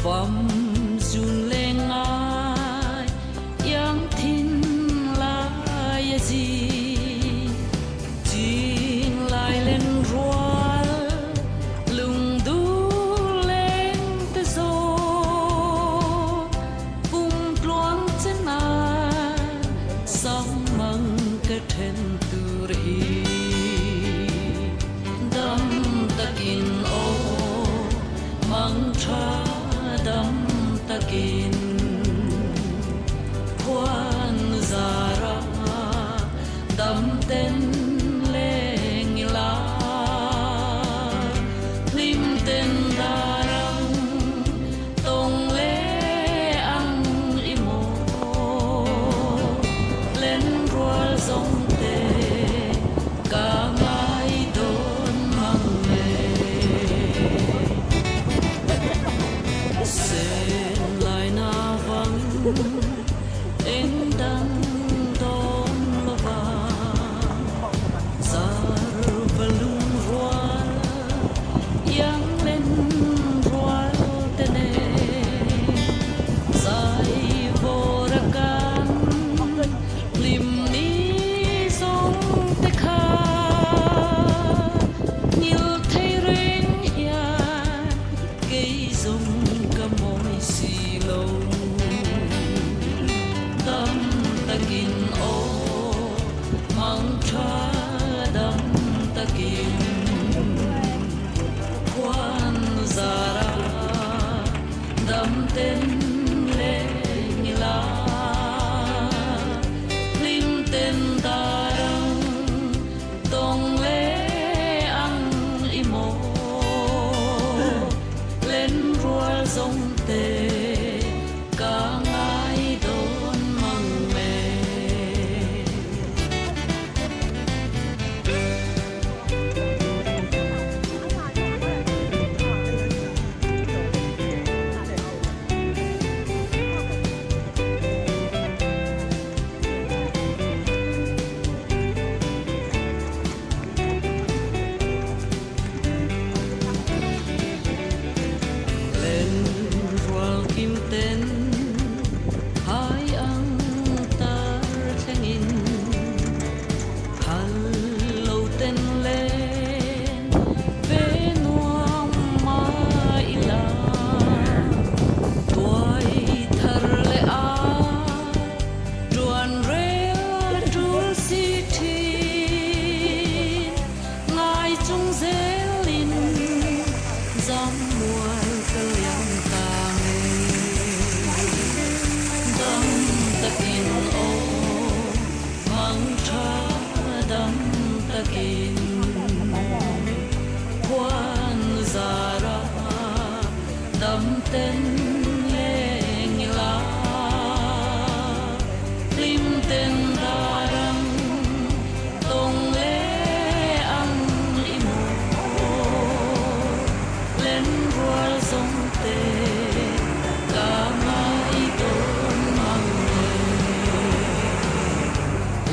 phẩm dùn lên ai yang thiên lại gì chính lại lên rual lùng du lên tới gió vùng loáng trên ai sóng măng cái thân từ rì đâm takin ô mang cha đâm takin quan zara đâm tên lên la lim tên darang tông lê ăn imo lên rual sông tê cả ngày đón mang về sen lại na vắng em đang đón lo vàng zar belum rual yang lên rual tene sai vorakan lim ni song te kha nhiều thấy rèn hiền cây dùng cả môi xì lâu tâm takin ô mang cha đâm takin quan zara đâm tên lên la lim tên darang tông lê ăn imo lên rual sông tê cả ngày đón măng mê lên rual kim tên hai ang tar thengin hal lâu tên lên về nuam mai la tuổi thar le a duan rel dul si thi ngai chung zelin dòng mual cái liang ta đâm takin ô mang cha đâm takin quan zara đâm tên lên la lim tên darang tông lê ăn imo lên rual sông tê cả ngày đón mang về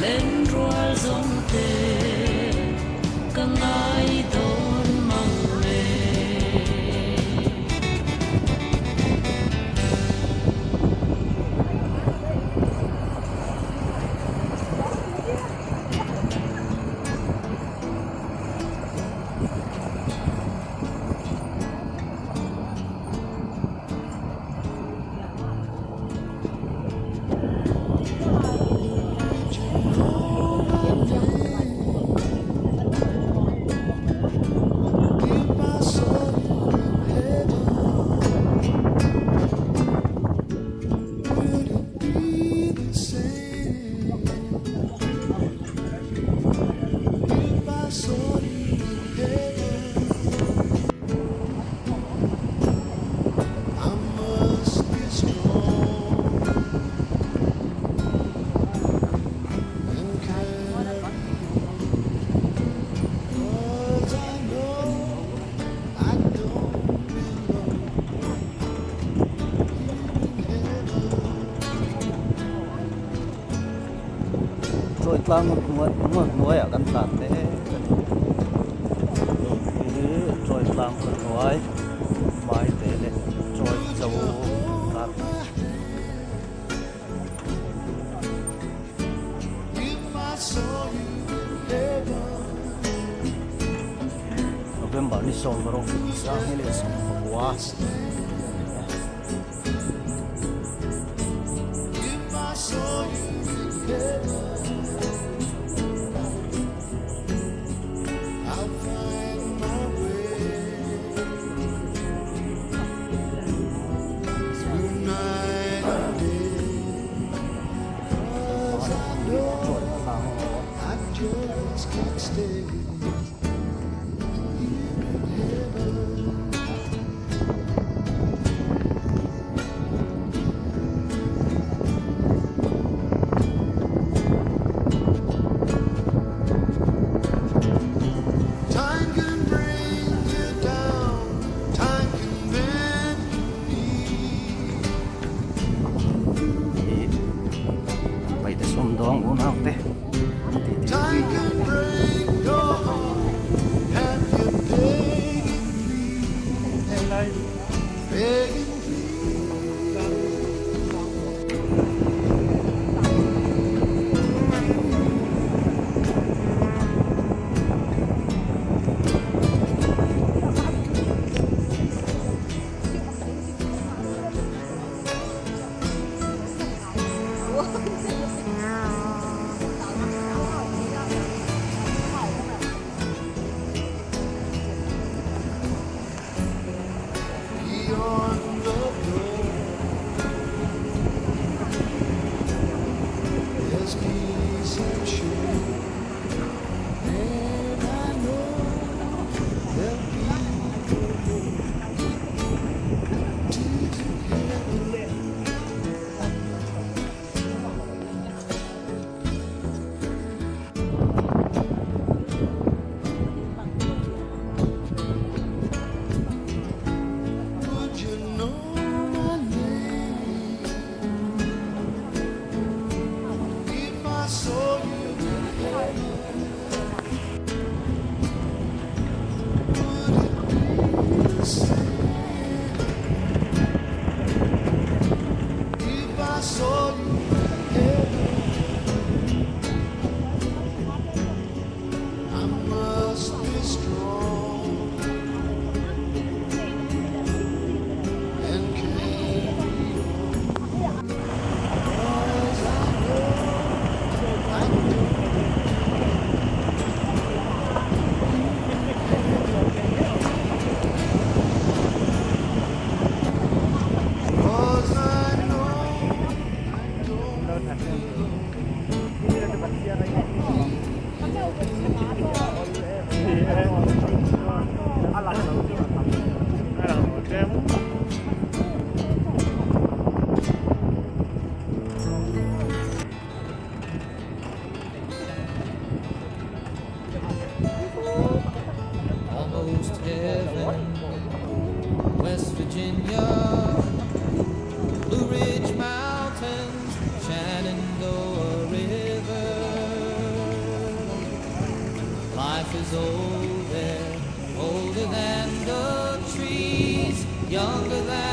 lên rual sông tê cả ngày đón mang về rồi tlang nuôi ở căn sàn thế rồi tlang nuôi mai thế này rồi dầu son bro sa hele son wa If I saw you in heaven, I'll find my way through night and day. 'Cause I know ส่วนทาง I just can't stay here in heaven. Time can bring you down, time can bend your knee. ไปแต่ส้มดองกูนะเต้ตีตี Time can break your heart, and you're begging please, begging beyond the door. There's peace and shame, and I know there'll be no more to heaven. Would you know my name if I saw you in heaven? Would it be the same if I saw you in heaven? I must be strong and carry on, 'cause I know I don't, 'cause I know I don't belong. Almost heaven, West Virginia, Blue Ridge Mountains, Shenandoah River. Life is old there, older than the trees, younger than